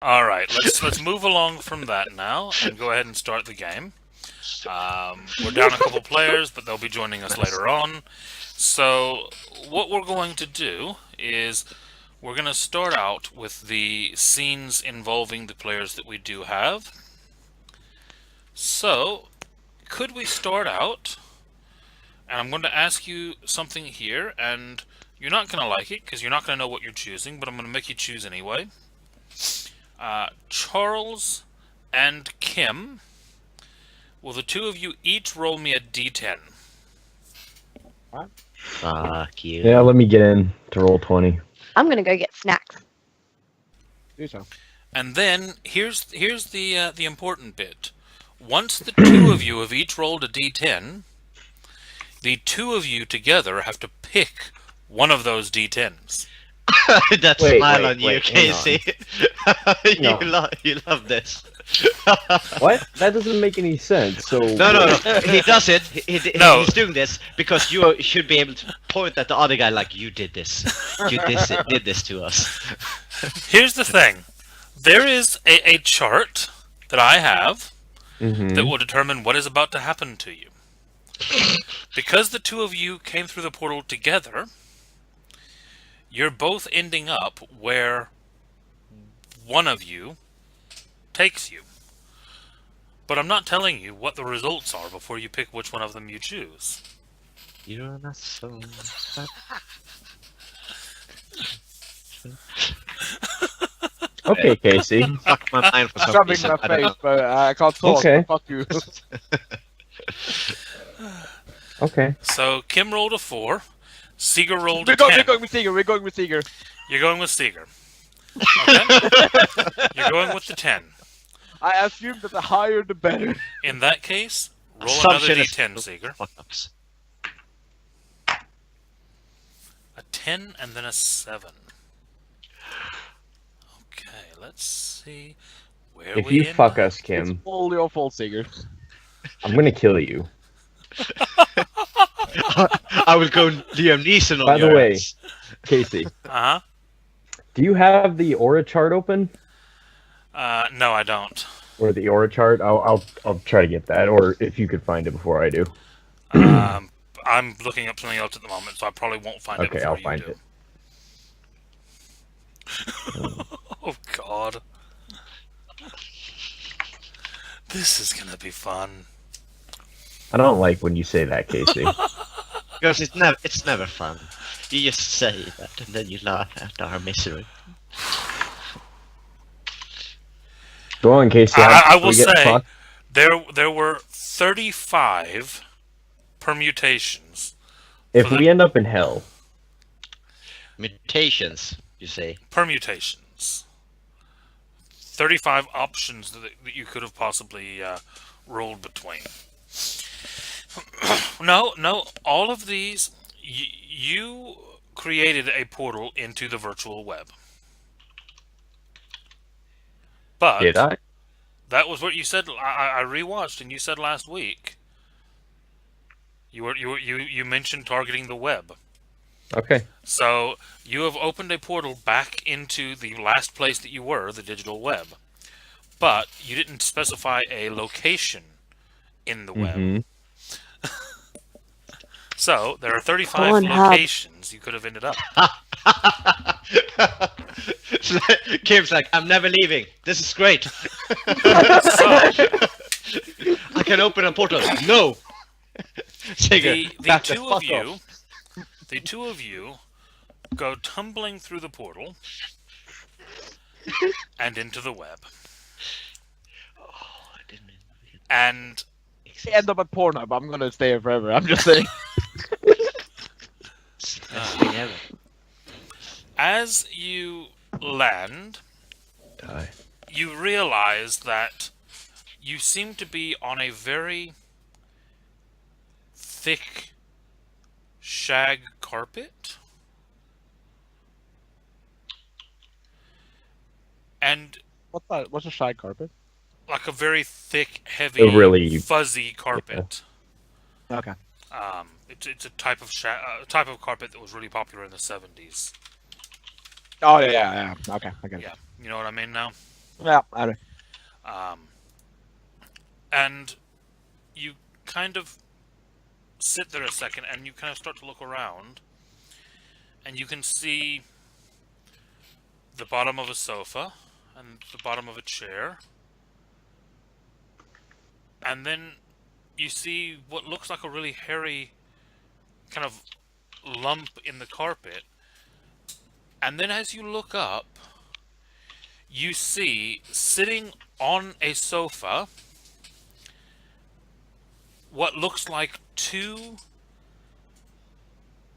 All right, let's move along from that now and go ahead and start the game. We're down a couple players, but they'll be joining us Nice. later on. So what we're going to do is we're going to start out with the scenes involving the players that we do have. So could we start out? And I'm going to ask you something here, and you're not going to like it because you're not going to know what you're choosing, but I'm going to make you choose anyway. Charles and Kim, will the two of you each roll me a d10? Fuck you. Yeah, let me get in to roll 20. I'm gonna go get snacks. Do so. And then here's the important bit. Once the two of you have each rolled a d10, the two of you together have to pick one of those d10s. That Wait, smile wait, on you, wait, hang Casey. No. You love this. What? That doesn't make any sense. So No. He does it. No. He's doing this because you should be able to point at the other guy like you did this. You did this to us. Here's the thing. There is a chart that I have Mhm. that will determine what is about to happen to you. Because the two of you came through the portal together, you're both ending up where one of you takes you. But I'm not telling you what the results are before you pick which one of them you choose. You're not so. Okay, Casey. Fuck my mind for some Something in reason. my I don't face, but I can't talk. Okay. So fuck you. Okay. So Kim rolled a 4, Seeger rolled a we're 10. going with Seeger. We're going with Seeger. You're going with Seeger. Okay? You're going with the 10. I assume that the higher the better. In that case, roll another Assumption is- d10, Seeger. Fuck-ups. A 10 and then a 7. Okay, let's see where If we you end fuck up. us, Kim, It's all your fault, Seeger. I'm gonna kill you. I will go Liam Neeson on By the your way- ass. Casey, Uh-huh. do you have the aura chart open? No, I don't. Or the aura chart? I'll try to get that. Or if you could find it before I do. I'm looking up something else at the moment, so I probably won't find it Okay, before I'll you find do. it. Oh, God. This is gonna be fun. I don't like when you say that, Casey. Because it's never fun. You just say that and then you laugh at our misery. Go on, Casey. I We will get say, fucked. there were 35 permutations. If for the- we end up in hell, Mutations, you say. Permutations. 35 options that you could have possibly rolled between. No, all of these, you created a portal into the virtual web. But did I? that was what you said. I rewatched, and you said last week. You mentioned targeting the web. Okay. So you have opened a portal back into the last place that you were, the digital web. But you didn't specify a location in the web. Mhm. So there are 35 Pornhub. locations you could have ended up. Kim's like, I'm never leaving. This is great. So I can open a portal. No. Sigurd, the back the two of fuck off. the two of you go tumbling through the portal and into the web. Oh, I didn't And We end up at Pornhub. I'm gonna stay here forever. I'm just saying. Best thing ever. as you land, Die. you realize that you seem to be on a very thick shag carpet. And What's that? What's a shag carpet? like a very thick, heavy, A really- fuzzy carpet. Okay. It's a type of type of carpet that was really popular in the 70s. Oh yeah. Okay. I get it. Yeah, you know what I mean now. Yeah, I know. And you kind of sit there a second, and you kind of start to look around, and you can see the bottom of a sofa and the bottom of a chair, and then you see what looks like a really hairy kind of lump in the carpet. And then as you look up, you see sitting on a sofa what looks like two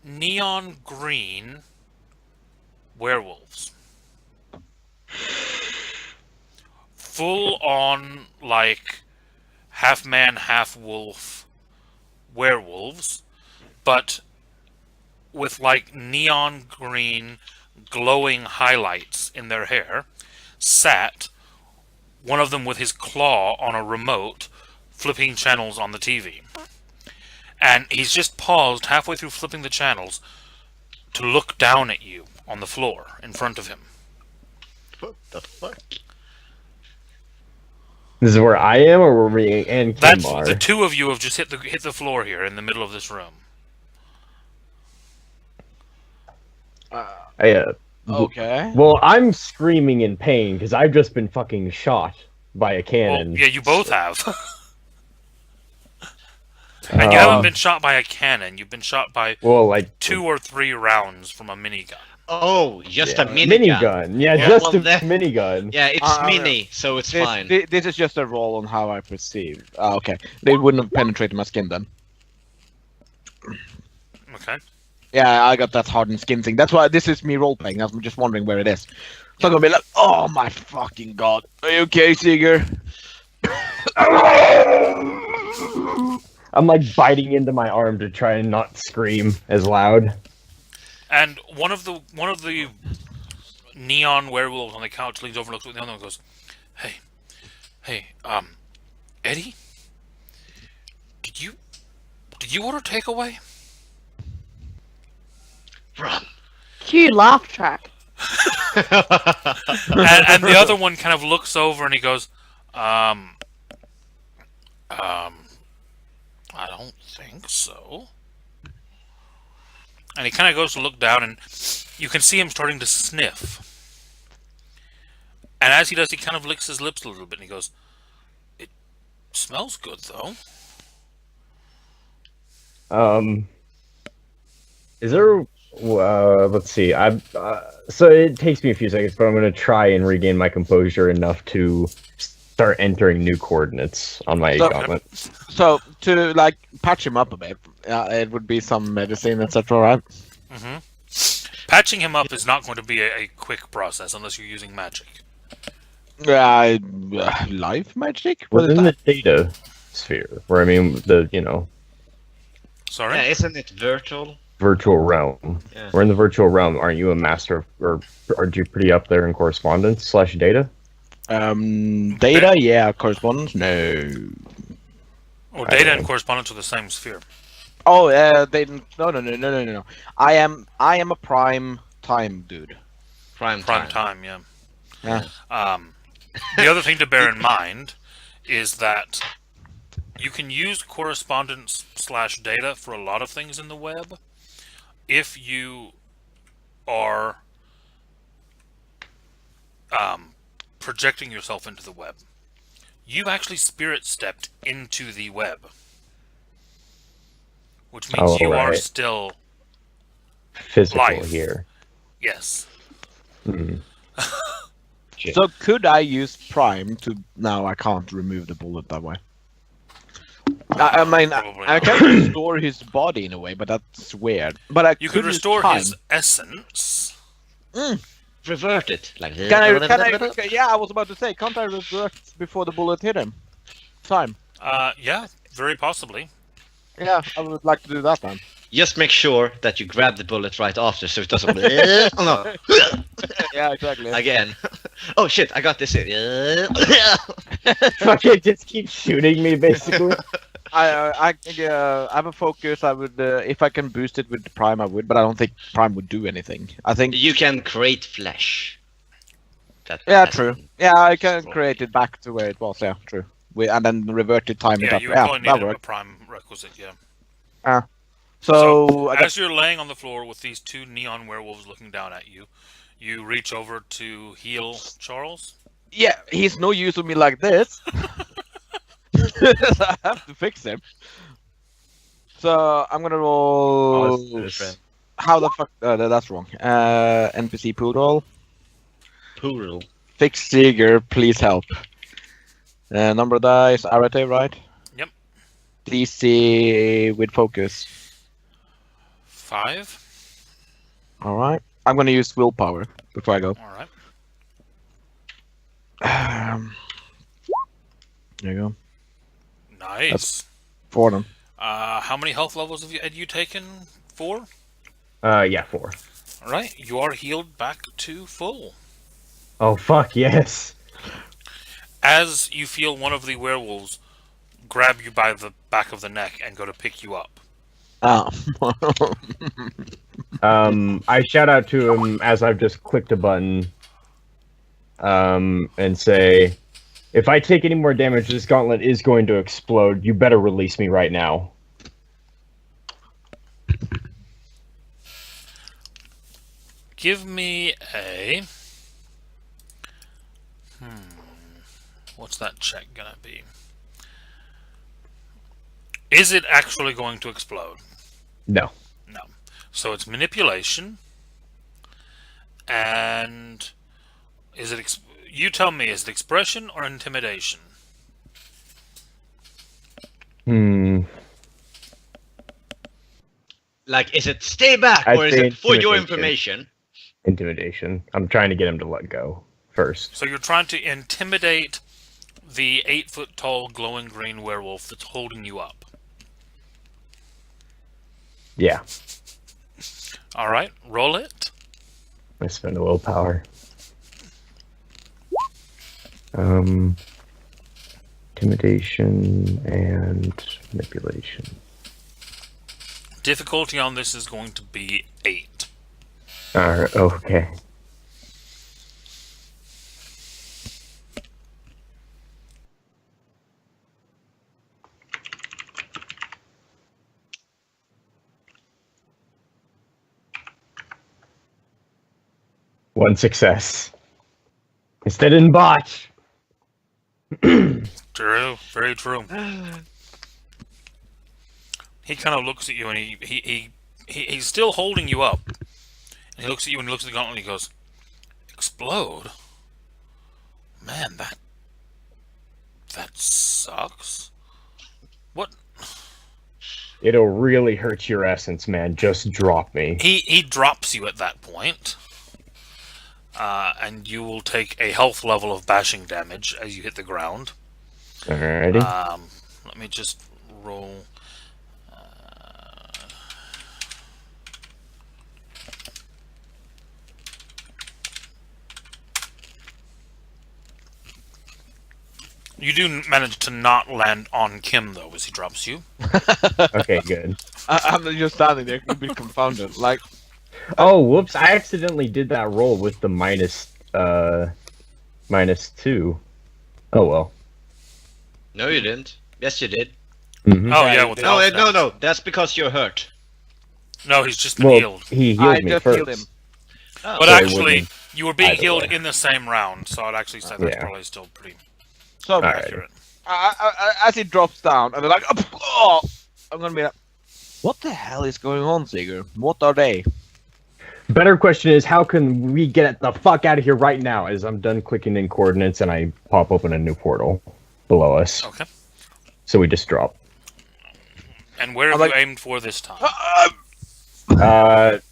neon green werewolves. Full on, like, half man, half wolf werewolves, but with, like, neon green glowing highlights in their hair, sat, one of them with his claw on a remote, flipping channels on the TV. And he's just paused halfway through flipping the channels to look down at you on the floor in front of him. What the fuck? This is where I am, or where we and Kim That's are? the two of you have just hit the floor here in the middle of this room. Okay. Well, I'm screaming in pain because I've just been fucking shot by a Well, cannon. yeah, you both have. And you haven't been shot by a cannon. You've been shot by Well, like 2 or 3 rounds from a minigun. Oh, just yeah, a minigun. minigun. Yeah, Yeah, just well, a that- minigun. Yeah, it's Uh, mini, so it's fine. This is just a roll on how I perceive. Okay. They wouldn't have penetrated my skin then. Okay. Yeah, I got that hardened skin thing. That's why this is me role playing. I'm just wondering where it is. So I'm gonna be like, oh my fucking god. Are you okay, Seeger? I'm like biting into my arm to try and not scream as loud. And one of the neon werewolves on the couch leans over and looks at the other one and goes, Hey, Eddie? Did you order takeaway? Run. Cue laugh track. and the other one kind of looks over and he goes, I don't think so. And he kind of goes to look down, and you can see him starting to sniff. And as he does, he kind of licks his lips a little bit, and he goes, "It smells good, though." Is there? Let's see. So it takes me a few seconds, but I'm gonna try and regain my composure enough to start entering new coordinates on my So- gauntlet. So to like patch him up a bit, it would be some medicine, etc. Right? Mm-hmm. Patching him up is not going to be a quick process unless you're using magic. Life magic? What is Within the that? data sphere, where I mean the Sorry? Yeah, isn't it virtual? virtual realm. Yeah. We're in the virtual realm. Aren't you a master of, or aren't you pretty up there in correspondence / data? Data? Yeah. Correspondence? No. Or data and correspondence are the same sphere. Oh, they no. I am a prime time dude. Prime Prime time. time, yeah. Yeah. The other thing to bear in mind is that you can use correspondence / data for a lot of things in the web if you are projecting yourself into the web. You've actually spirit stepped into the web, which means you are right. still Physical Life. here. yes. So could I use prime to? No, I can't remove the bullet that way. I mean, Probably I not. can restore his body in a way, but that's weird. But I You could use restore time. his essence. Revert it. Like Can I? Yeah, I was about to say, can't I revert before the bullet hit him? Time. Yeah, very possibly. Yeah, I would like to do that then. Just make sure that you grab the bullet right after, so it doesn't. Oh no! Yeah, exactly. Again. Oh shit! I got this in. Fuck it, just keep shooting me, basically. I have a focus. I would, if I can boost it with Prime, I would. But I don't think Prime would do anything. I think. You can create flesh. that. Yeah, as true. in- Yeah, I can Slowly. create it back to where it was. Yeah, true. And then revert it, time it Yeah, up. you Yeah, probably that need a worked. prime requisite, yeah. So I got, As you're laying on the floor with these two neon werewolves looking down at you, you reach over to heal Charles. yeah, he's no use of me like this. So I have to fix him. So I'm gonna roll. Friend. How the fuck? That's wrong. NPC poodle. Poodle. Fix Seeger, please help. Number of dice, arete, right? Yep. DC with focus. 5. Alright. I'm gonna use willpower before I go. All right. There you go. Nice. 4 of them. How many health levels had you taken? 4? Yeah, 4. All right. You are healed back to full. Oh fuck yes. As you feel one of the werewolves grab you by the back of the neck and go to pick you up. Oh. I shout out to him as I've just clicked a button. And say, if I take any more damage, this gauntlet is going to explode. You better release me right now. Give me a... What's that check gonna be? Is it actually going to explode? No. No. So it's manipulation. And... Is it... You tell me, is it expression or intimidation? Like, is it stay back I'd or is say it for your intimidation. information? Intimidation. I'm trying to get him to let go first. So you're trying to intimidate the 8-foot-tall glowing green werewolf that's holding you up. Yeah. Alright, roll it. I spend a willpower. Intimidation and manipulation. Difficulty on this is going to be 8. Alright, okay. One success. Instead in botch. True, very true. He kind of looks at you and he's still holding you up. And he looks at you and he looks at the gauntlet and he goes, explode? Man, that sucks. What? It'll really hurt your essence, man. Just drop me. He drops you at that point. And you will take a health level of bashing damage as you hit the ground. Alrighty. Let me just roll. You do manage to not land on Kim, though, as he drops you. Okay, good. I'm just standing there, a bit confounded. Like, Oh, whoops! I accidentally did that roll with the -2. Oh well. No, you didn't. Yes, you did. Mm-hmm. Oh, yeah, with the No, health no, damage. no. That's because you're hurt. No, he's just been Well, healed. he healed I me just first. healed him. Oh. But So it actually, wouldn't you were being either healed way. in the same round, so I'd actually say that's Yeah. probably still pretty So, Alright. accurate. as it drops down, and they're like, oh, I'm gonna be like, what the hell is going on, Sigurd? What are they? Better question is, how can we get the fuck out of here right now? As I'm done clicking in coordinates and I pop open a new portal below us. Okay. So we just drop. And where have I'm like- you aimed for this time?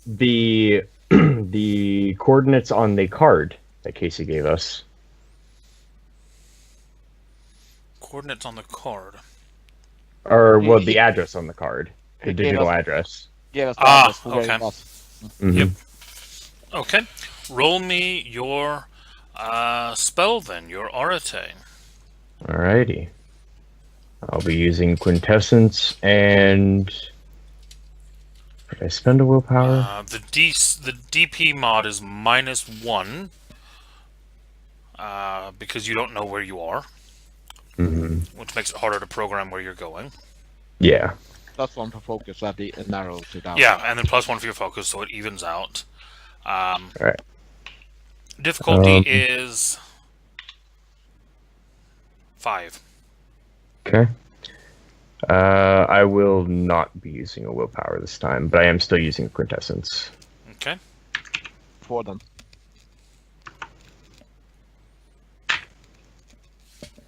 The the coordinates on the card that Casey gave us. Coordinates on the card. Or, well, the address on the card. The He gave digital us- address. Give us Ah, address for where okay. it was. Mhm. Yep. Okay. Roll me your spell then, your Arate. Alrighty. I'll be using Quintessence and... Did I spend a willpower? The DP mod is -1. because you don't know where you are, which makes it harder to program where you're going. Yeah. Plus one for focus, so that narrows it down. Yeah, and then +1 for your focus, so it evens out. Alright. Difficulty is 5. Okay. I will not be using a willpower this time, but I am still using quintessence. Okay. For them.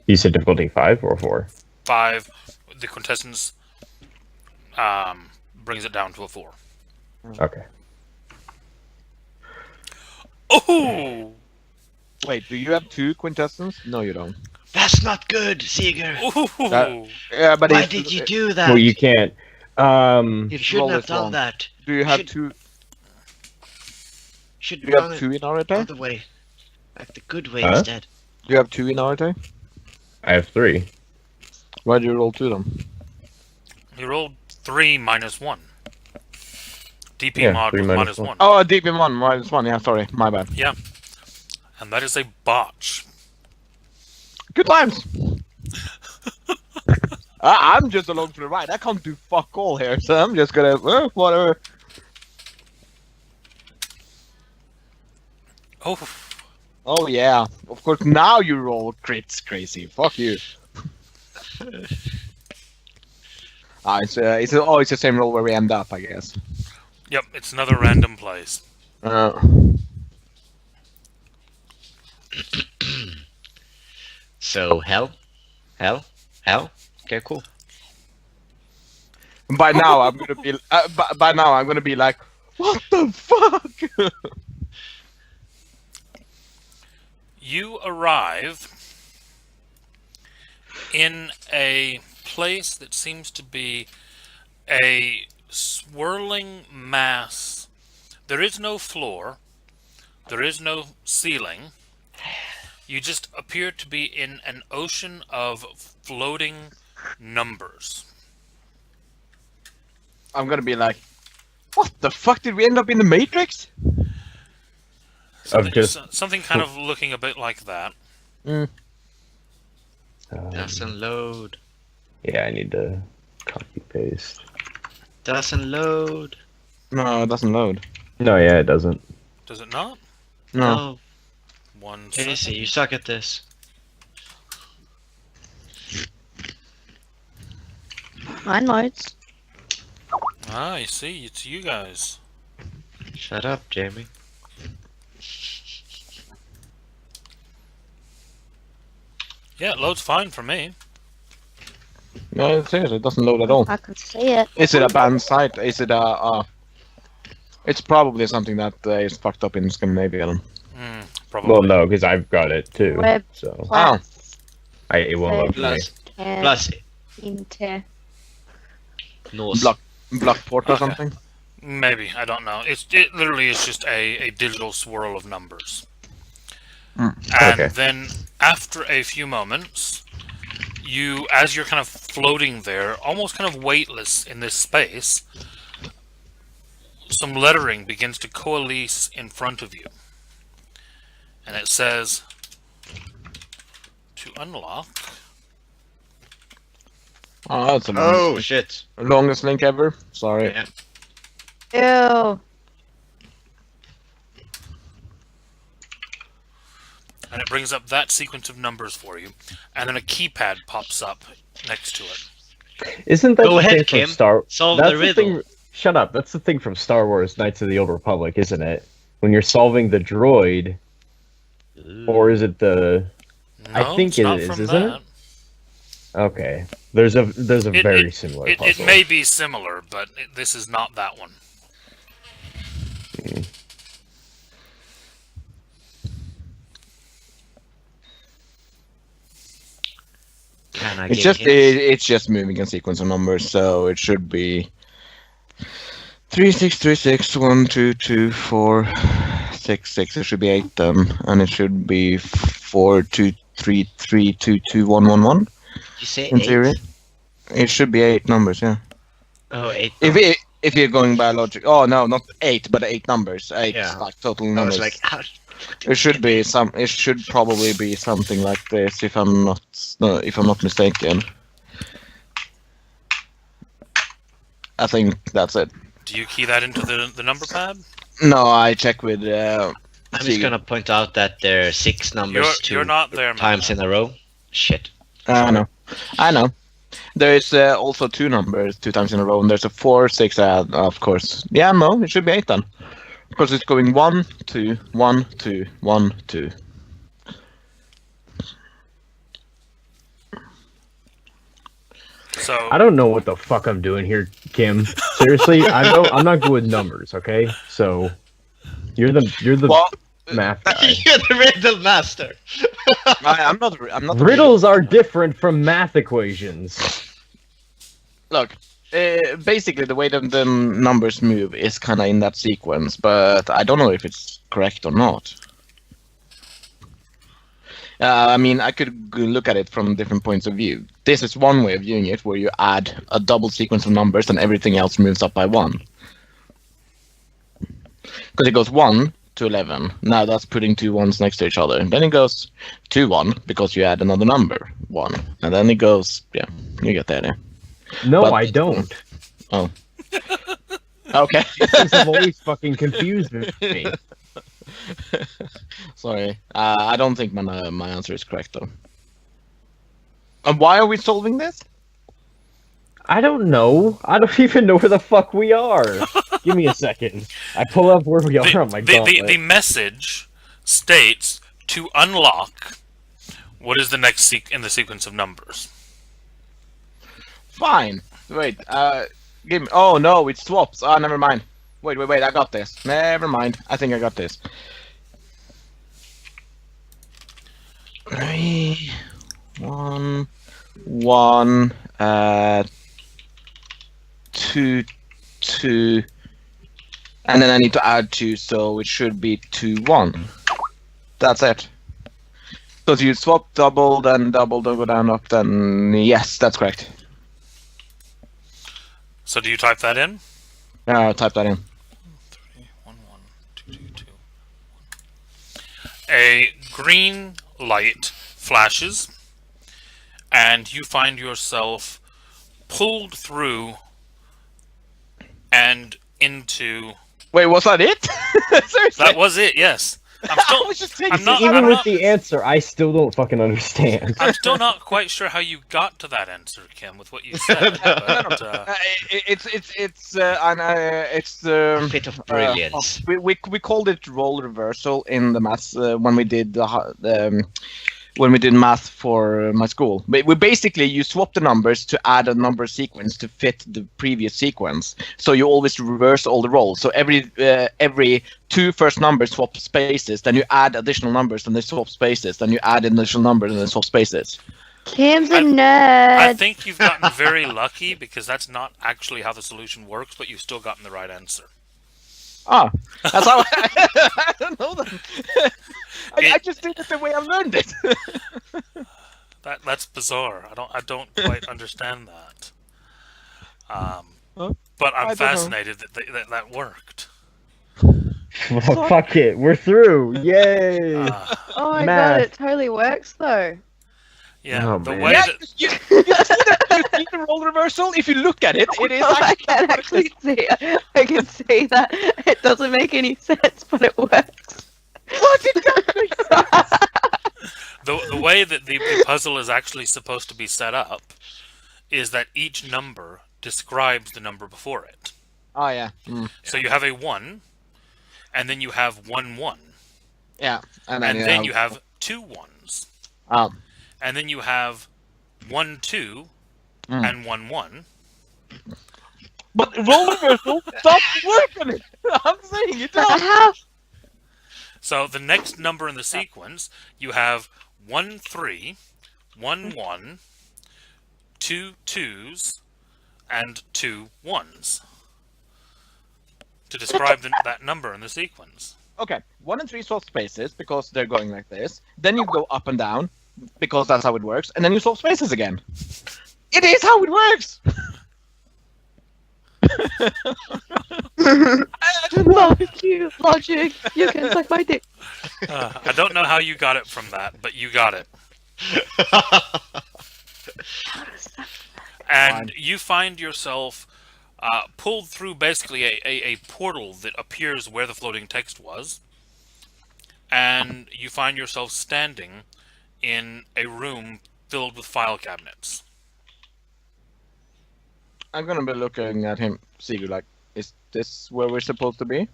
You said difficulty 5 or 4? 5. The quintessence brings it down to a 4. Okay. Oh! Wait, do you have 2 quintessence? No, you don't. That's not good, Seeger. Ooh! Yeah, but Why did you do that? Well, you can't. You It's shouldn't roll have is done wrong. that. Do you have should- 2? Should Do be you done have it 2 in Arete? the way, like the good way Huh? instead. Do you have 2 in Arete? I have 3. Why do you roll 2 then? You rolled 3 minus 1. DP Yeah, mod 3 with minus minus 1. Oh, a DP1 -1. Yeah, sorry, my bad. Yeah. And that is a botch. Good times. I'm just along for the ride. I can't do fuck all here, so I'm just gonna whatever. Oh, Oh yeah, of course. Now you roll crits, crazy. Fuck you. It's the same roll where we end up, I guess. yep, it's another random place. So hell. Okay, cool. By now I'm gonna be. By now I'm gonna be like, what the fuck? You arrive in a place that seems to be a swirling mass. There is no floor. There is no ceiling. You just appear to be in an ocean of floating numbers. I'm gonna be like, what the fuck? Did we end up in the Matrix? Something kind of looking a bit like that. Doesn't load. Yeah, I need to copy paste. Doesn't load. No, it doesn't load. No, yeah, it doesn't. Does it not? No. One Casey, second. you suck at this. Mine loads. Ah, I see. It's you guys. Shut up, Jamie. Yeah, it loads fine for me. No, seriously, it doesn't load at all. I can see it. Is it a banned site? Is it a? It's probably something that is fucked up in Scandinavia. Then. Probably. Well, no, because I've got it too. Web So Oh. it won't load for me. Plus, can plus Inter. Norse. Blockport or something. Maybe, I don't know. It literally is just a digital swirl of numbers. And Okay. then after a few moments, as you're kind of floating there, almost kind of weightless in this space, some lettering begins to coalesce in front of you. And it says, to unlock... Oh, that's the Oh shit. longest link ever. Sorry. Yeah. Ew. And it brings up that sequence of numbers for you. And then a keypad pops up next to it. Isn't that Go the ahead, thing Kim. from Star? Solve That's the the riddle. thing. Shut up. That's the thing from Star Wars: Knights of the Old Republic, isn't it? When you're solving the droid, or is it the? I No, think it's it not is, from isn't that. it? Okay. There's a very similar It puzzle. may be similar, but this is not that one. Can I It's get just hints? it's just moving a sequence of numbers, so it should be 3 6 3 6 1 2 2 4 6 6. It should be 8 then, and it should be 4 2 3 3 2 2 1 1 1. You say In 8? theory, it should be 8 numbers. Yeah. Oh, 8. If you're going by logic, oh no, not 8, but 8 numbers. 8 Yeah. like total I numbers. was like, It should be some. It should probably be something like this, if I'm not, no, if I'm not mistaken. I think that's it. Do you key that into the number pad? No, I check with. I'm just gonna point out that there are 6 numbers You're not there, man. times in a row. Shit. I know. There is also 2 numbers 2 times in a row, and there's a 4, 6. Of course. Yeah, no, it should be 8 then, because it's going 1, 2, 1, 2, 1, 2. So I don't know what the fuck I'm doing here, Kim. Seriously, I'm not good with numbers. Okay, so you're the Well, math guy. You're the riddle master. I'm not. Riddles are different from math equations. Look, basically the way the numbers move is kind of in that sequence, but I don't know if it's correct or not. I mean, I could look at it from different points of view. This is one way of viewing it, where you add a double sequence of numbers and everything else moves up by 1. Because it goes 1 to 11. Now that's putting 2 ones next to each other. And then it goes 2, 1, because you add another number, 1. And then it goes, yeah, you get the idea. No, But- I don't. Oh. Okay. Things have always fucking confused me. Sorry. I don't think my answer is correct, though. And why are we solving this? I don't know. I don't even know where the fuck we are. Give me a second. I pull up where we are on my gauntlet. the message states to unlock what is the next in the sequence of numbers. Fine. Wait. Give me. Oh no, it swaps. Ah, never mind. Wait. I got this. Never mind. I think I got this. 3, 1, 1, 2, 2, and then I need to add 2, so it should be 2, 1. That's it. So if you swap double, then double, don't go down, up, then yes, that's correct. So do you type that in? Type that in. 3, 1, 1, 2, 2, 2, 1. A green light flashes, and you find yourself pulled through and into. Wait, was that it? Seriously? That was it. Yes. I'm I still. was just saying. I'm not- Even with not- the answer, I still don't fucking understand. I'm still not quite sure how you got to that answer, Kim, with what you said. But, It's Bit of brilliance. we called it role reversal in the maths when we did when we did math for my school. But we basically you swap the numbers to add a number sequence to fit the previous sequence. So you always reverse all the roles. So every 2 first numbers swap spaces, then you add additional numbers, then they swap spaces, then you add additional numbers, and then swap spaces. Kim's a I nerd. think you've gotten very lucky because that's not actually how the solution works, but you've still gotten the right answer. Ah, that's how I don't know that. I just did it the way I learned it. That's bizarre. I don't quite understand that. Huh? But I I'm don't know. fascinated that worked. Well, fuck it, we're through. Yay! Oh my Math. god, it totally works though. Yeah, Oh, the man. way Yeah, that you see the role reversal? If you look at it, it is I can actually see it. I can see that it doesn't make any sense, but it works. What? It doesn't make sense. the way that the puzzle is actually supposed to be set up is that each number describes the number before it. Oh yeah. Mm. So you have a 1, and then you have 1 1, Yeah. and then you have 2 1s, and then you have 1 2 and 1 1. But role reversal stops working it. I'm saying it does. How? So the next number in the sequence, you have 1 3, 1 1, 2 2s, and 2 1s to describe that number in the sequence. Okay, 1 and 3 swap spaces because they're going like this. Then you go up and down because that's how it works, and then you swap spaces again. It is how it works. I don't know. Love you, logic. You can suck my dick. I don't know how you got it from that, but you got it. How does that? And you find yourself pulled through basically a portal that appears where the floating text was. And you find yourself standing in a room filled with file cabinets. I'm gonna be looking at him, Sigurd, like, is this where we're supposed to be?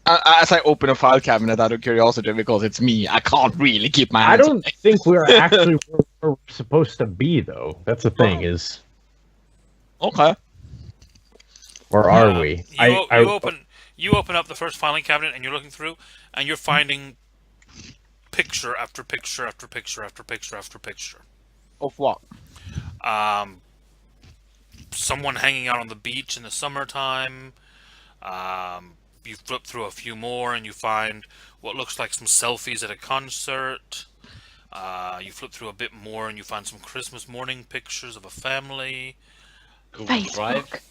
As I open a file cabinet out of curiosity, because it's me, I can't really keep my I hands don't think we're actually where we're supposed to be, though. That's the thing, is, Okay. or are we? You open up the first filing cabinet and you're looking through, and you're finding picture after picture after picture after picture after picture. Of what? Someone hanging out on the beach in the summertime. You flip through a few more and you find what looks like some selfies at a concert. You flip through a bit more and you find some Christmas morning pictures of a family. Google Drive. Facebook.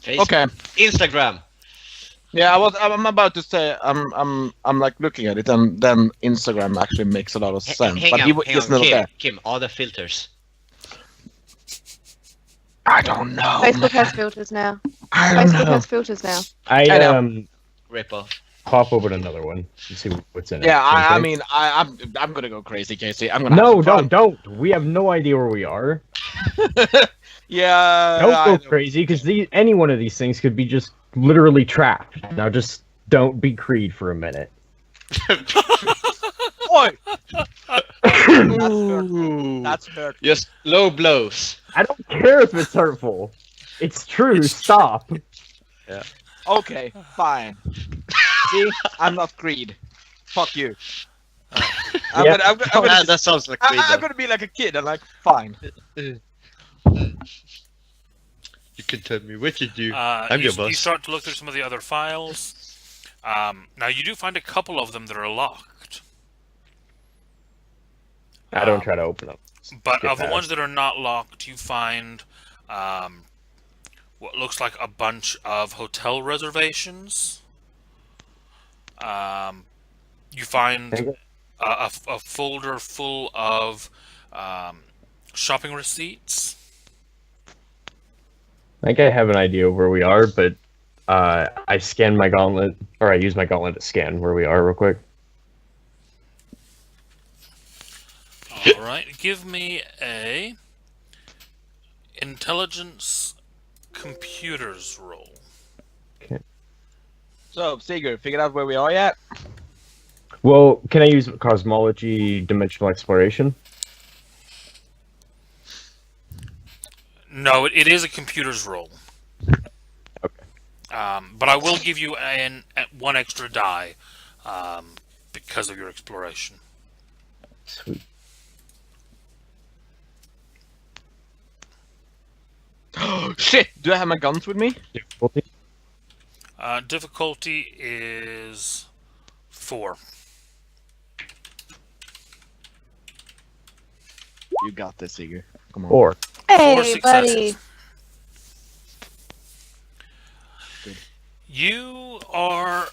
Facebook. Okay. Instagram. Yeah, I'm about to say I'm like looking at it, and then Instagram actually makes a lot of sense. Hang but on, he's not there. Kim, all the filters. I don't know. Facebook has filters now. I don't Facebook know. has filters now. I know. Ripple. pop open another one and see what's in it. Yeah, I Okay? mean, I'm gonna go crazy, Casey. I'm gonna. No, have some fun. don't. We have no idea where we are. Yeah. Don't I go know. crazy, because any one of these things could be just literally trapped. Now just don't be Creed for a minute. Oi! Ooh. That's hurt. Just low blows. I don't care if it's hurtful. It's true. Stop. Okay, fine. See, I'm not Creed. Fuck you. I'm Yeah. gonna Yeah, that sounds like Creed. I'm gonna be like a kid. I'm like, fine. You can tell me what to do. You, your boss. you start to look through some of the other files. Now you do find a couple of them that are locked. I don't try to open them. But Get of the past. ones that are not locked, you find what looks like a bunch of hotel reservations. You find a folder full of shopping receipts. I think I have an idea of where we are, but I scan my gauntlet, or I use my gauntlet to scan where we are real quick. All right, give me a intelligence computers roll. So, Sigurd, figured out where we are yet? Well, can I use cosmology dimensional exploration? No, it is a computers roll. Okay. But I will give you one extra die because of your exploration. Sweet. Shit! Do I have my guns with me? Difficulty? Difficulty is 4. You got this, Sigurd. Come on. 4. 4 Hey, successes. buddy. You are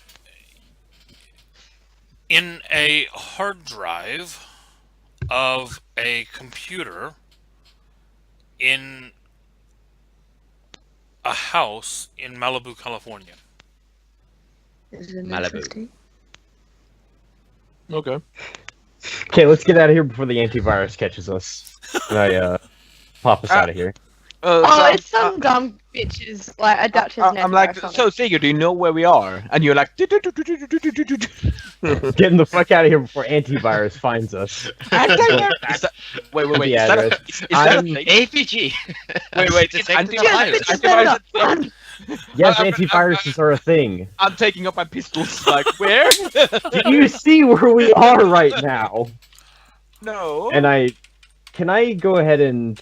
in a hard drive of a computer in a house in Malibu, California. Is it Malibu. 60? Okay. Okay, let's get out of here before the antivirus catches us. And I pop us out of here. Oh, it's some dumb bitches like a Dutchess I'm like, so Sigurd, do you know where we are? And you're like, Getting the fuck out of here before antivirus finds us. Is that- wait. The Is that address. is that a I'm- thing? APG. Wait. It's Is antivirus? Bitches that are fun. Yes, I'm- antiviruses are a thing. I'm taking up my pistols. Like, where? Do you see where we are right now? No. And can I go ahead and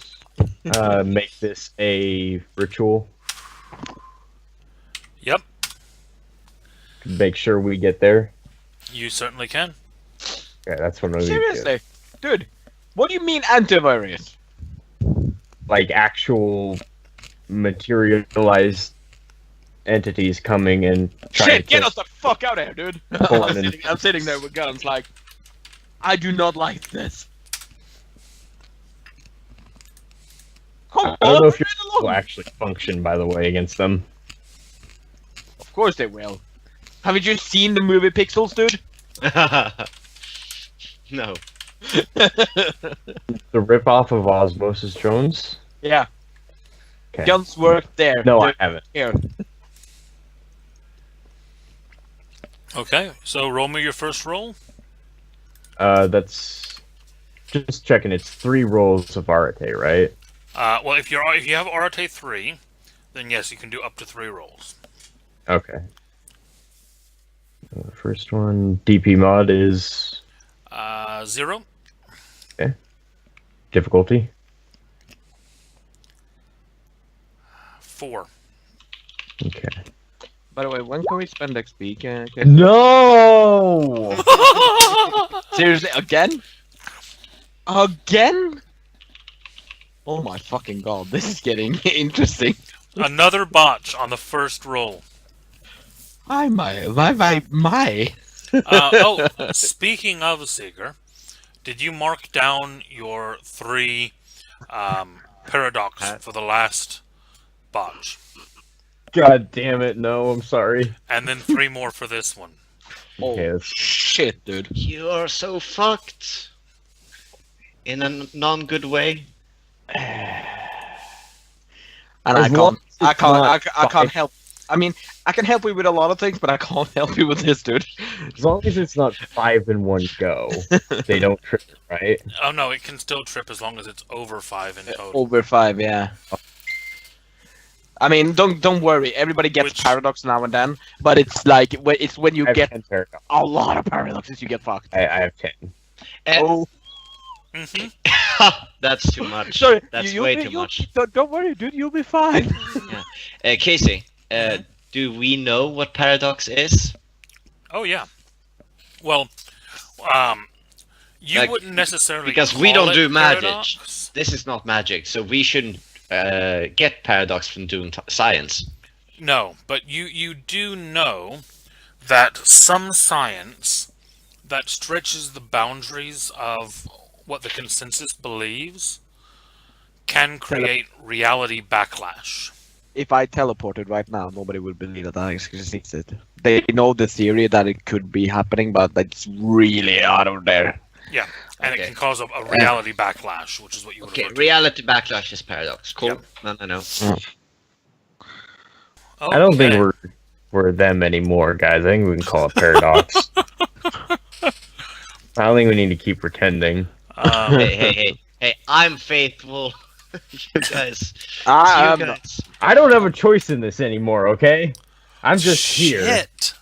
make this a ritual? Yep, Make sure we get there. you certainly can. Okay, that's what I'm gonna do. Seriously, dude. What do you mean antivirus? Like actual materialized entities coming and trying Shit, get to us the fuck out of here, dude! Pull I'm, it in. I'm sitting there with guns, like, I do not like this. Come I don't on, know if leave your it will alone. actually function, by the way, against them. Of course they will. Haven't you seen the movie Pixels, dude? No. The rip-off of Osmosis drones? Yeah. Okay. Guns work there. No, They're I haven't. here. Okay, so roll me your first roll. That's... Just checking, it's 3 rolls of Arate, right? Well, if you have Arate 3, then yes, you can do up to 3 rolls. Okay. The first one, DP mod is 0. difficulty. 4. Okay. By the way, when can we spend XP? No! Seriously, again? Again? Oh my fucking god, this is getting interesting. Another botch on the first roll. My. Speaking of Seeger, did you mark down your 3 paradox for the last botch? God damn it, no, I'm sorry. And then 3 more for this one. Oh, Okay, that's- shit, dude. You are so fucked. In a non-good way. And As I long can't, as it's not I can't five. help. I mean, I can help you with a lot of things, but I can't help you with this, dude. As long as it's not 5 in one go, they don't trip it, right? Oh no, it can still trip as long as it's over 5 in total. Over 5, yeah. I mean, don't worry. Everybody gets Which- paradox now and then, but it's like when you I have get 10 paradox. a lot of paradoxes, you get fucked. I have 10. And Oh, that's too much. sorry. That's you'll way be- too you'll- much. Don't worry, dude. You'll be fine. Casey, do we know what paradox is? Oh yeah. Well, you Like, wouldn't necessarily because we call don't it do magic. paradox. This is not magic, so we shouldn't get paradox from doing science. No, but you do know that some science that stretches the boundaries of what the consensus believes can create reality backlash. If I teleported right now, nobody would believe that I existed. They know the theory that it could be happening, but it's really out of there. Yeah, and it Okay. can cause a reality backlash, which is what you would Okay, have reality backlash is paradox. Cool. Yep. No. I don't think we're them anymore, guys. I think we can call it paradox. I don't think we need to keep pretending. Hey, I'm faithful. You guys. Ah, you guys. I don't have a choice in this anymore, okay? I'm just here. Shit.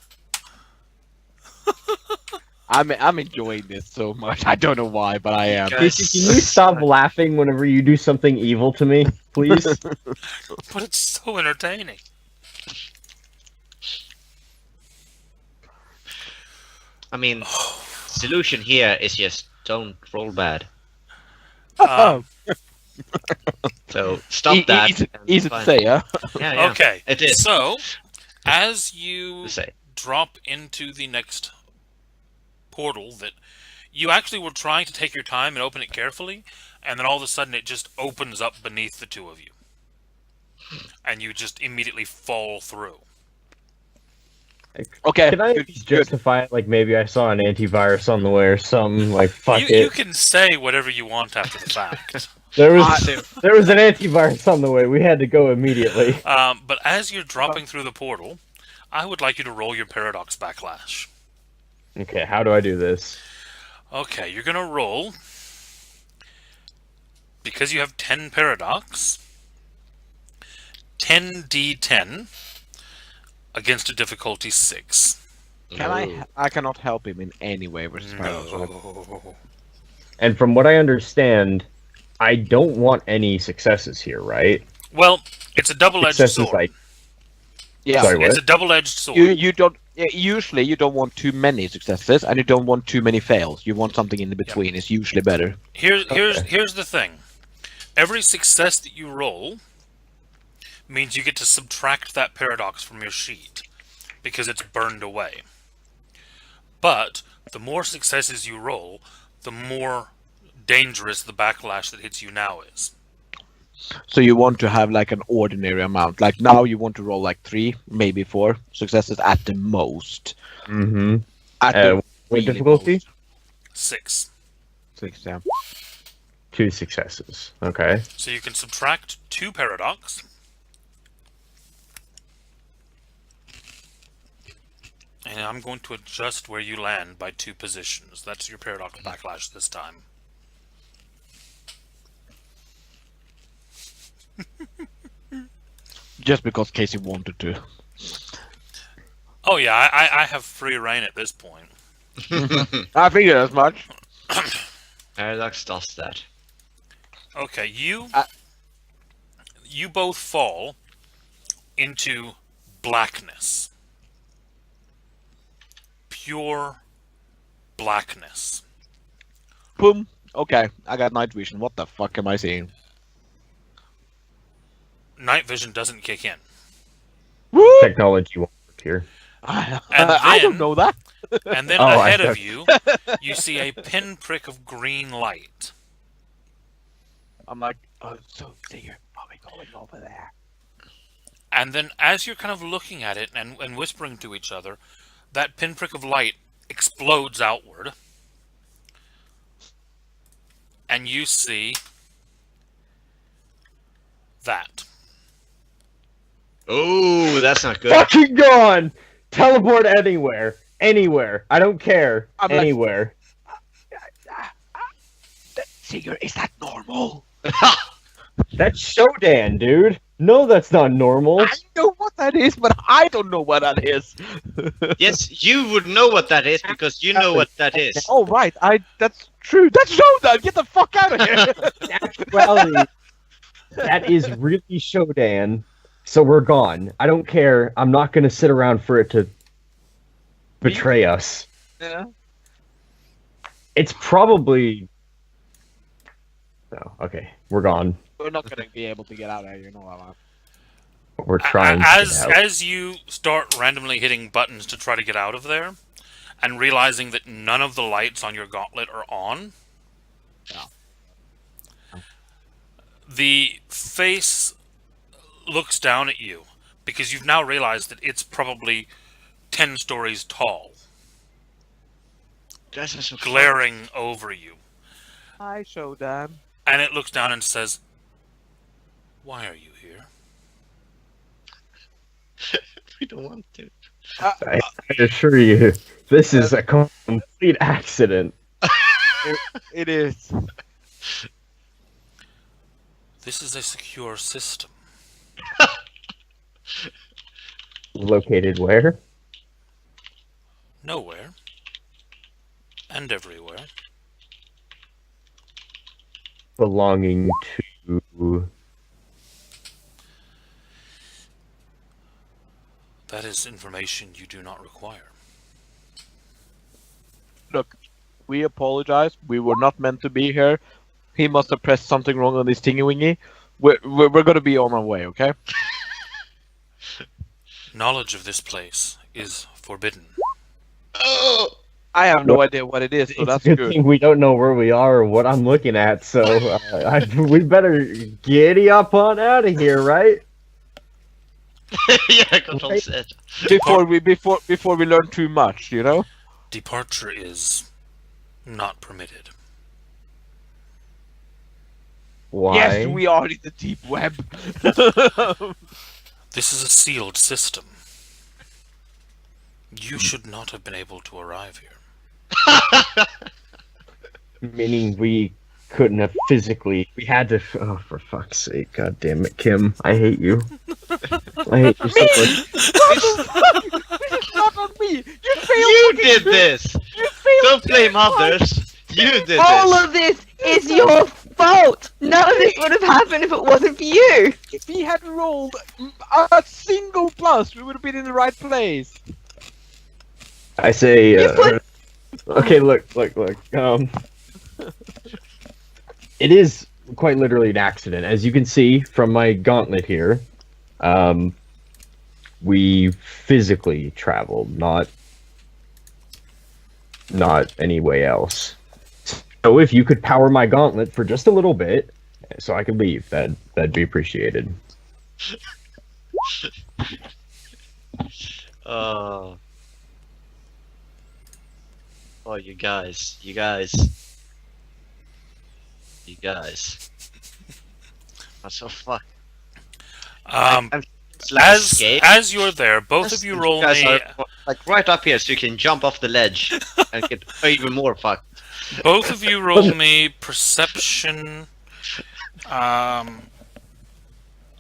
I'm enjoying this so much. I don't know why, but I am. Guys- Casey, can you stop laughing whenever you do something evil to me, please? But it's so entertaining. I mean, solution here is just don't roll bad. Um, So stop that. Easy, and easy to fine. say, huh? Yeah, Okay, It is. so as you To say. drop into the next portal that you actually were trying to take your time and open it carefully, and then all of a sudden it just opens up beneath the two of you. And you just immediately fall through. Okay. Can I good, justify it like maybe I saw an antivirus on the way or something? Like, fuck You it. can say whatever you want after the fact. There was an antivirus on the way. We had to go immediately. But as you're dropping through the portal, I would like you to roll your paradox backlash. Okay, how do I do this? Okay, you're going to roll, because you have 10 paradox, 10d10 against a difficulty 6. Can I cannot help him in any way versus paradox. right? No. And from what I understand, I don't want any successes here, right? Well, it's a double-edged Successes sword. like Yeah. Sorry, what? It's a double-edged sword. You don't. Usually, you don't want too many successes, and you don't want too many fails. You want something in the between. It's usually better. Here's the thing. Every success that you roll means you get to subtract that paradox from your sheet, because it's burned away. But the more successes you roll, the more dangerous the backlash that hits you now is. So you want to have like an ordinary amount. Like now you want to roll like 3, maybe 4 successes at the most. Mm-hmm. At the What really difficulty? most. 6. 6, yeah. 2 successes. Okay. So you can subtract 2 paradox. And I'm going to adjust where you land by 2 positions. That's your paradox backlash this time. Just because Casey wanted to. Oh yeah, I have free reign at this point. I figured as much. Paradox does that. Okay, you both fall into blackness. Pure blackness. Boom. Okay, I got night vision. What the fuck am I seeing? Night vision doesn't kick in. Woo! Technology won't work here. I don't know that. And then Oh, ahead I of you see a pinprick of green light. I'm like, oh, so you're probably going over there. And then as you're kind of looking at it and whispering to each other, that pinprick of light explodes outward. And you see that. Oh, that's not good. Fucking gone! Teleport anywhere. Anywhere. I don't care. I'm like- Anywhere. Seeger, is that normal? That's Shodan, dude. No, that's not normal. I know what that is, but I don't know what that is. Yes, you would know what that is because you know what that is. Oh right, that's true. That's Shodan. Get the fuck out of here. Actuality, that is really Shodan. So we're gone. I don't care. I'm not gonna sit around for it to betray us. Yeah. It's probably. No, okay, we're gone. We're not gonna be able to get out of here. You know that. We're trying. As you start randomly hitting buttons to try to get out of there, and realizing that none of the lights on your gauntlet are on, the face looks down at you because you've now realized that it's probably 10 stories tall, glaring over you. Hi, Shodan. And it looks down and says, "Why are you here?" We don't want to. I assure you, this is a complete accident. It is. This is a secure system. Located where? Nowhere. And everywhere. Belonging to. That is information you do not require. Look, we apologize. We were not meant to be here. He must have pressed something wrong on this thingy-wingy. We're gonna be on our way, okay? Knowledge of this place is forbidden. Oh, I have no idea what it is, so It's that's a good good. thing we don't know where we are or what I'm looking at, so we better giddy up on out of here, right? yeah, control set. Before we learn too much, you know? Departure is not permitted. Why? Yes, we are in the deep web. This is a sealed system. You should not have been able to arrive here. Meaning we couldn't have physically. We had to. Oh, for fuck's sake! God damn it, Kim! I hate you. I hate you so much. This is not on me. You did this! Don't blame others! You did All this! of this is your fault! None of this would have happened if it wasn't for you! If we had rolled a single plus, we would have been in the right place. I say. You put- Okay, look. It is quite literally an accident, as you can see from my gauntlet here. We physically traveled, not any way else. So if you could power my gauntlet for just a little bit, so I could leave, that'd be appreciated. Oh. Oh, you guys. What's so fuck? I'm As you're there, both of you roll guys me. are like right up here, so you can jump off the ledge and get even more fucked. Both of you roll me perception,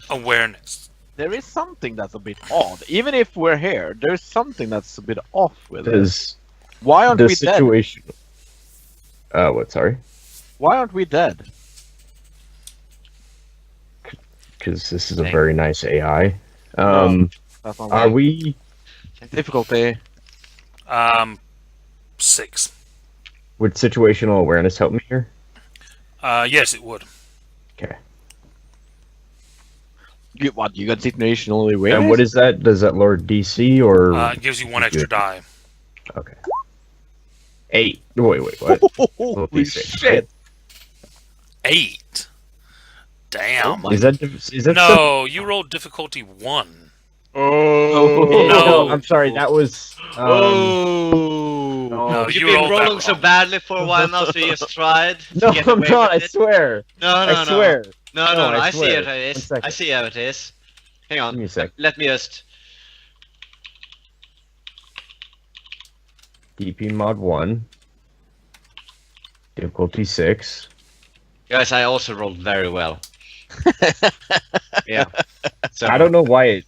awareness. There is something that's a bit odd. Even if we're here, there's something that's a bit off with it. Does Why aren't the we dead? situation? What? Sorry. Why aren't we dead? Because this is a very nice AI. That's not Are right. we? Difficulty. 6. Would situational awareness help me here? Yes, it would. Okay. You got situational awareness? And what is that? Does that lower DC or? It gives you 1 extra die. Okay. 8. Wait, what? Holy D6, shit! 8. Damn. Is that? No, you rolled difficulty 1. Oh No. I'm sorry. That was. Oh. No, You've you been rolled that rolling so wrong. badly for a while now, so you just tried. to No, get I'm away not. I with it. swear. No, I swear. No, I I see swear. it. How it One is. second. I see how it is. Hang on. Give me a sec. Let me just. DP mod 1. Difficulty 6. Guys, I also rolled very well. Yeah. So, I don't know why it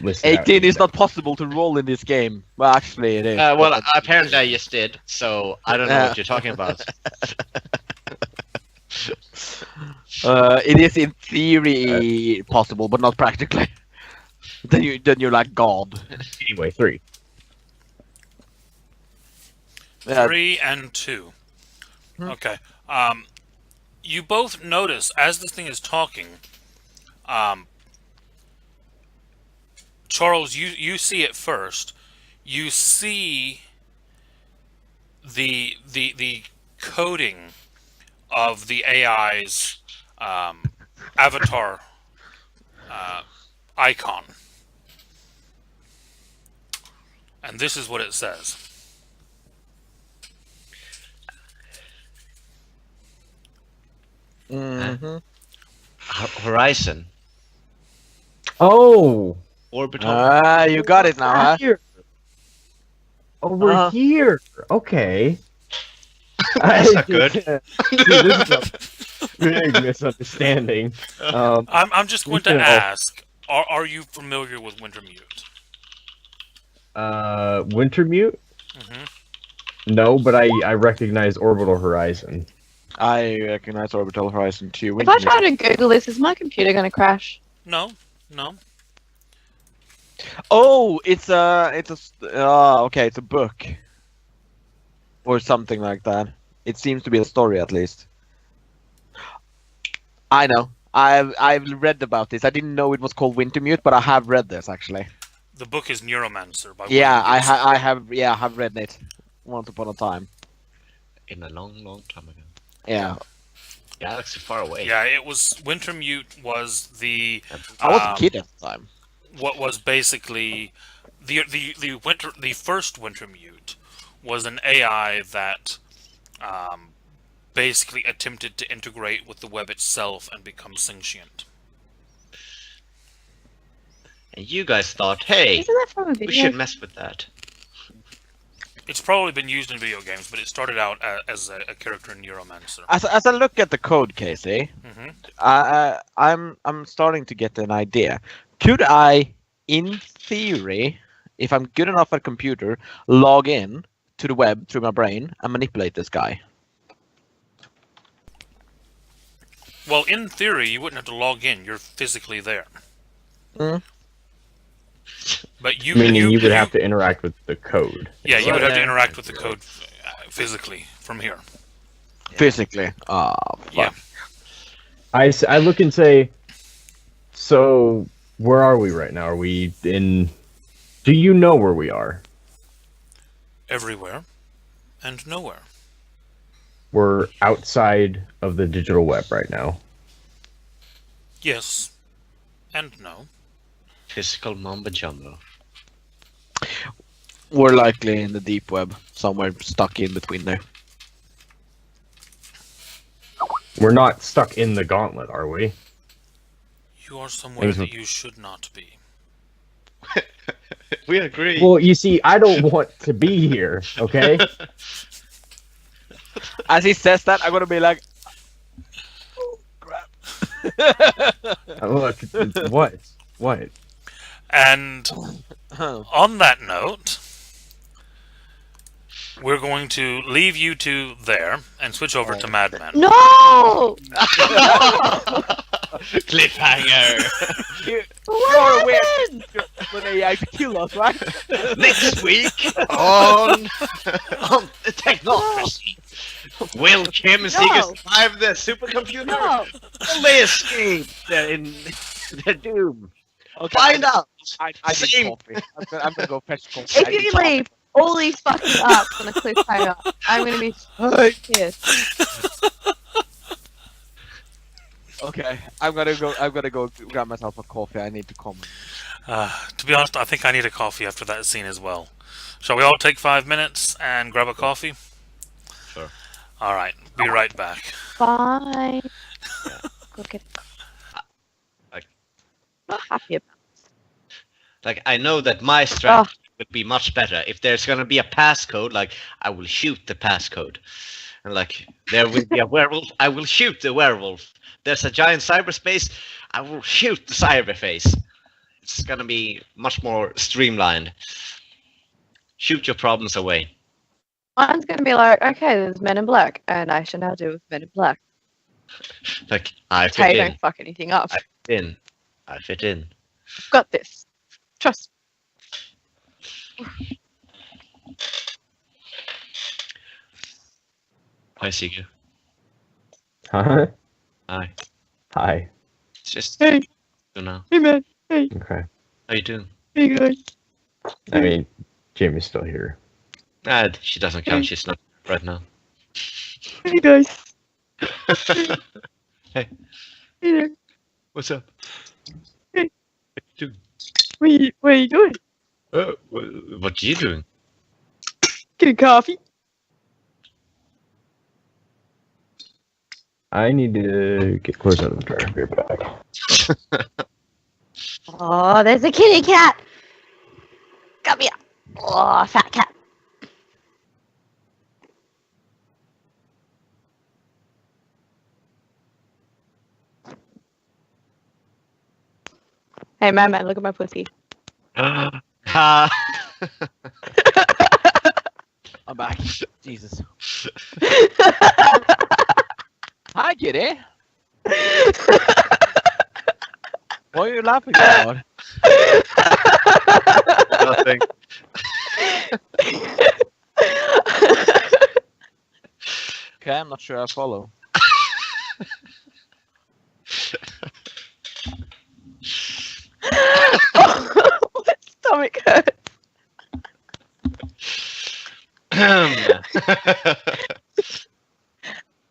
listed. 18 is not possible to roll in this game. Well, actually, it is. well, apparently I just did, so I don't know Yeah. what you're talking about. It is in theory possible, but not practically. Then you're like God. Anyway, 3. Yeah. 3 and 2. Okay. You both notice as this thing is talking. Charles, you see it first. You see the coding of the AI's avatar icon, and this is what it says. Mhm. Horizon. Oh, Orbital. Ah, you got it now, huh? Here. Over Uh-huh. here. Okay. That's not good. Dude, this is a big misunderstanding. I'm just going to Wintermute. ask: Are you familiar with Wintermute? Wintermute? Mm-hmm. No, but I recognize Orbital Horizon. I recognize Orbital Horizon too. If I try to Google this, is my computer going to crash? No. Oh, it's okay, it's a book. Or something like that. It seems to be a story at least. I know. I've read about this. I didn't know it was called Wintermute, but I have read this actually. The book is Neuromancer by Yeah, William Gibson. I have read it once upon a time. In a long, long time ago. Yeah. Galaxy far away. Yeah, it was Wintermute was the I was a kid at the time. what was basically the first Wintermute was an AI that basically attempted to integrate with the web itself and become sentient. And you guys thought, hey, Isn't that from a video? we should mess with that. It's probably been used in video games, but it started out as a character in Neuromancer. As I look at the code, Casey, Mm-hmm. I'm starting to get an idea. Could I, in theory, if I'm good enough at a computer, log in to the web through my brain and manipulate this guy? Well, in theory, you wouldn't have to log in. You're physically there. Mm. But you Meaning you would have to interact with the code. Yeah, you would have to Yeah. interact with the code physically from here. Physically. Ah, fuck. Yeah. I look and say, so where are we right now? Are we in? Do you know where we are? Everywhere and nowhere. We're outside of the digital web right now. Yes and no. Physical mumbo jumbo. We're likely in the deep web, somewhere stuck in between there. We're not stuck in the gauntlet, are we? You are somewhere Things that you should not be. We agree. Well, you see, I don't want to be here. Okay. As he says that, I'm gonna be like, oh, crap. Look, what? What? And on that note, we're going to leave you two there and switch over to Madman. No! Cliffhanger. You're aware happened? when they actually kill us, right? Next week on the Technocracy. Will Kim and Seeker survive the supercomputer? No! Will they escape in their doom? Okay, Find out. I need Same. coffee. I'm gonna go fetch coffee. I If need you coffee. leave all these fucking ups on a cliffhanger, I'm gonna be so pissed. Okay, I'm gonna go grab myself a coffee. I need to comment. To be honest, I think I need a coffee after that scene as well. Shall we all take 5 minutes and grab a coffee? Sure. Alright, be right back. Fine. Go get it. Like- Not happy about Like, I know that my strategy would be much better if there's gonna be a passcode. Like, I will shoot the passcode, and like there will be a werewolf. I will shoot the werewolf. There's a giant cyberspace. I will shoot the cyberface. It's gonna be much more streamlined. Shoot your problems away. Mine's gonna be like, okay, there's Men in Black, and I shall now do with Men in Black. Like, I fit Tay, in. don't fuck anything up. I fit in. I fit in. You've got this. Trust. Hi, Seeker. Huh? Hi. Hi. It's just Hey. you know. Hey, man. Okay. How you doing? Hey, guys. I mean, Jamie's still here. She doesn't count. She's not right now. Hey, guys. Hey, Hey there. what's up? Hey. What you doing? What are you doing? What are you doing? Getting coffee. I need to get close out of the dryer. Be right back. Oh, there's a kitty cat. Come here. Oh, fat cat. Hey, man, look at my pussy. Ha! I'm back. Jesus. Hi, kitty. What are you laughing about? Nothing. Okay, I'm not sure I follow. My stomach hurts.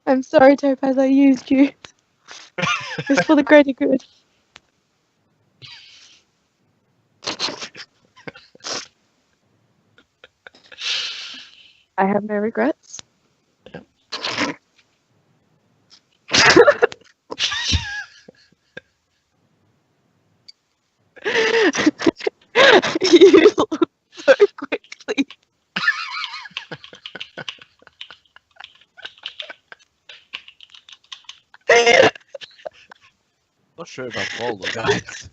I'm sorry, Topaz, I used you. It's for the greater good. I have no regrets. You look so quickly. Not sure about follow, guys.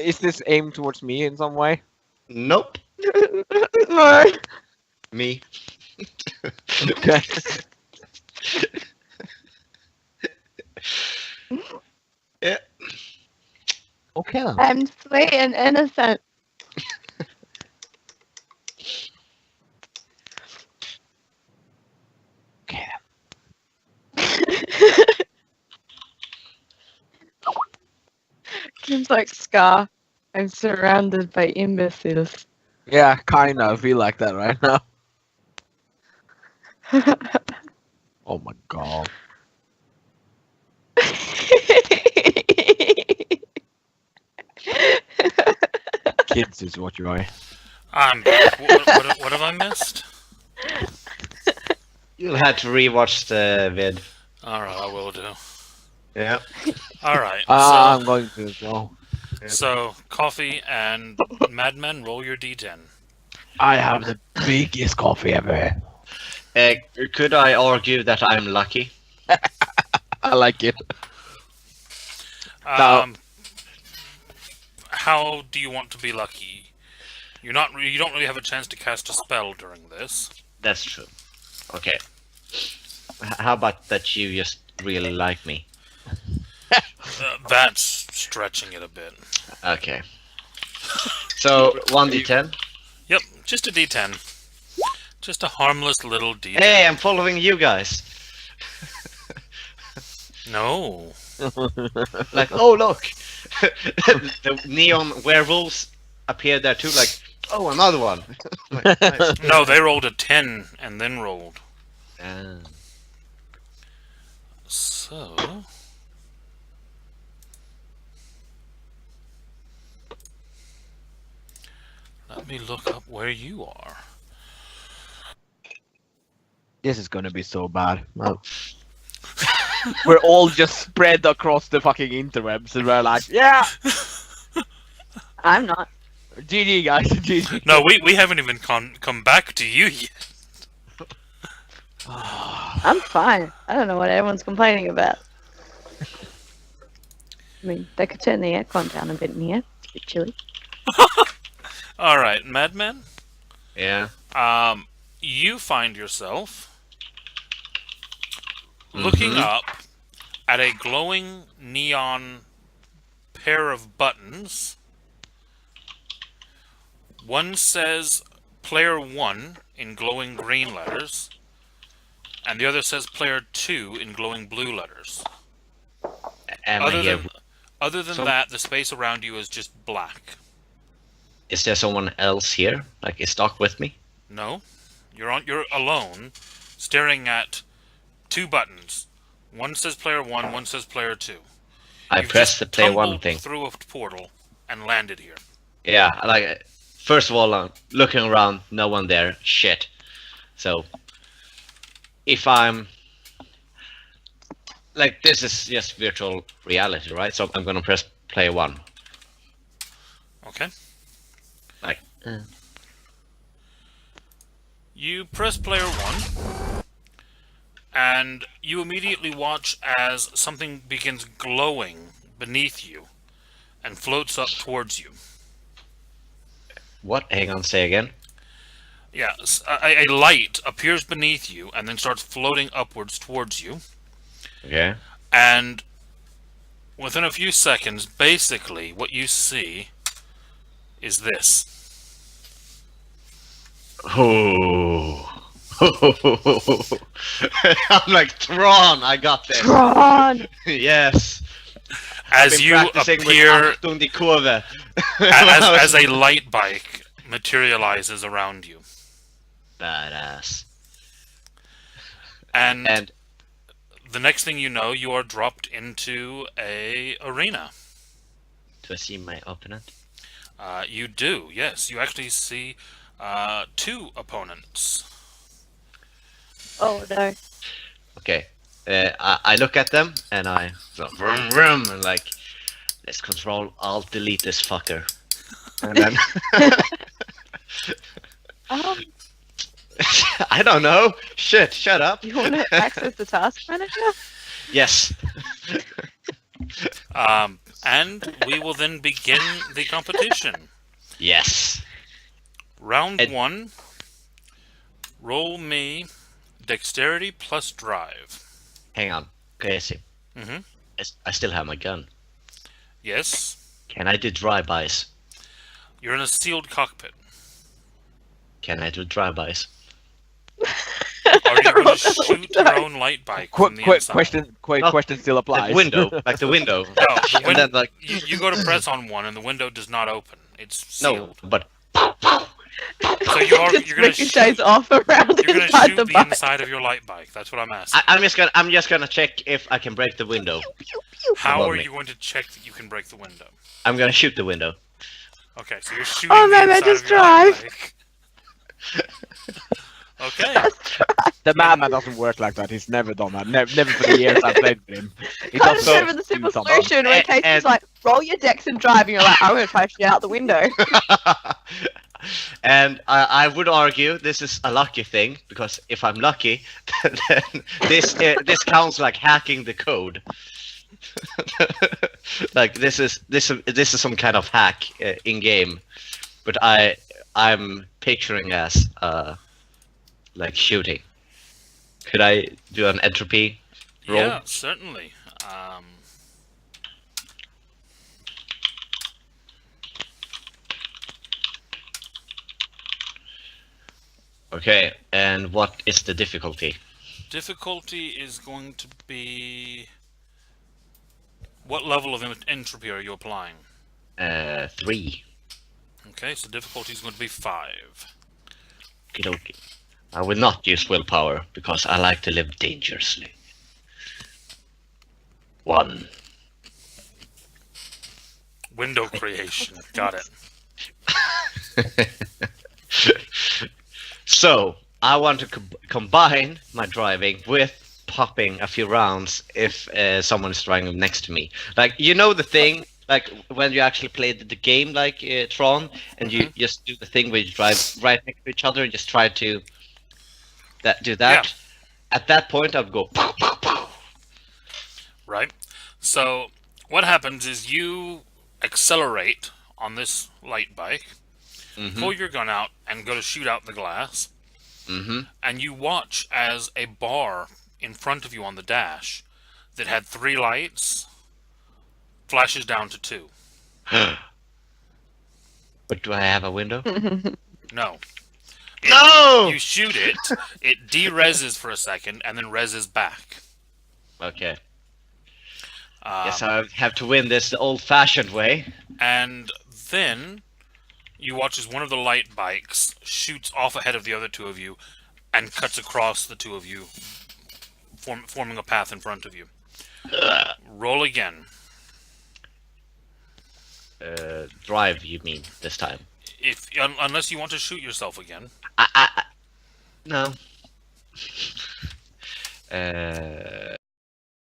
Is this aimed towards me in some way? Nope. No. Me. Okay. Yeah. Okay then. I'm sweet and innocent. It's like Scar. I'm surrounded by imbeciles. Yeah, kind of feel like that right now. Oh my god. Kids is what you are. I'm back. What have I missed? You'll have to rewatch the vid. Alright, I will do. Yeah. Alright, I'm going to as well. so Coffee and Madman, roll your d10. I have the biggest coffee ever. Could I argue that I'm lucky? I like it. No. How do you want to be lucky? You don't really have a chance to cast a spell during this. That's true. Okay. How about that you just really like me? That's stretching it a bit. Okay. So 1d10. Yep, just a d10. Just a harmless little d10. Hey, I'm following you guys. No. Like, oh look, the neon werewolves appeared there too. Like, oh, another one. Like, nice. No, they rolled a 10 and then rolled. So... let me look up where you are. This is gonna be so bad. We're all just spread across the fucking interwebs and we're like, yeah! I'm not. GG guys, GG. No, we haven't even come back to you yet. I'm fine. I don't know what everyone's complaining about. I mean, they could turn the aircon down a bit in here. It's a bit chilly. Alright, Madman. Yeah. You find yourself looking up at a glowing neon pair of buttons. One says Player 1 in glowing green letters, and the other says Player 2 in glowing blue letters. Other than that, the space around you is just black. Is there someone else here? Like, is Doc with me? No, you're alone, staring at two buttons. One says Player 1, one says Player 2. I You've pressed the just Player 1 tumbled thing. through a portal and landed here. Yeah, like, first of all, I'm looking around, no one there. Shit. So, if I'm... like, this is just virtual reality, right? So I'm gonna press Player 1. Okay. Like... You press Player 1, and you immediately watch as something begins glowing beneath you and floats up towards you. What? Hang on, say again. Yeah, a light appears beneath you and then starts floating upwards towards you. Okay. And within a few seconds, basically, what you see is this. Oh. I'm like, Tron, I got this. Tron! Yes. As you appear, Achtung die Kurve. as a light bike materializes around you. Badass. And the next thing you know, you are dropped into a arena. Do I see my opponent? You do, yes. You actually see two opponents. Oh no. Okay. I look at them and I so vroom vroom and like, let's Control Alt Delete this fucker. And then I don't know. Shit, shut up. You want to access the task manager? Yes. And we will then begin the competition. Yes. Round 1. Roll me dexterity plus drive. Hang on. Crazy. Mm-hmm. I still have my gun. Yes. Can I do drive-bys? You're in a sealed cockpit. Can I do drive-bys? Are you going to shoot your own light bike from the inside? Question still applies. The window, like the window. No, the And then like you go to press on one and the window does not open. It's no, sealed. but So you're going to ricochets shoot. off around You're going to inside shoot the the bike. inside of your light bike. That's what I'm asking. I'm just gonna check if I can break the window. How above are me. you going to check that you can break the window? I'm gonna shoot the window. Okay, so you're shooting Oh, the man, I inside just of your light bike. Okay. The madman doesn't work like that. He's never done that. Never for the years I've played with him. He Kind of doesn't better than the do simple something. solution where Casey's like, roll your decks and drive, and you're like, I'm going to try to shoot out the window. And I would argue this is a lucky thing because if I'm lucky, then this counts like hacking the code. Like this is some kind of hack in game, but I'm picturing as like shooting. Could I do an entropy roll? Yeah, certainly. Okay, and what is the difficulty? Difficulty is going to be... What level of entropy are you applying? 3. Okay, so difficulty is going to be 5. Okey-dokey. I will not use willpower because I like to live dangerously. 1. Window creation. Got it. So, I want to combine my driving with popping a few rounds if someone is driving next to me. Like, you know the thing, like when you actually play the game like Tron, and you just do the thing where you drive right next to each other and just try to do that. Yeah. At that point, I'd go pow, pow, pow. Right? So, what happens is you accelerate on this light bike, pull your gun out, and go to shoot out the glass. And you watch as a bar in front of you on the dash that had 3 lights flashes down to 2. But do I have a window? No. No! You shoot it, it de-reses for a second, and then reses back. Okay. Guess I have to win this the old-fashioned way. And then you watch as one of the light bikes shoots off ahead of the other 2 of you and cuts across the 2 of you, forming a path in front of you. Roll again. Drive, you mean, this time? Unless you want to shoot yourself again. No.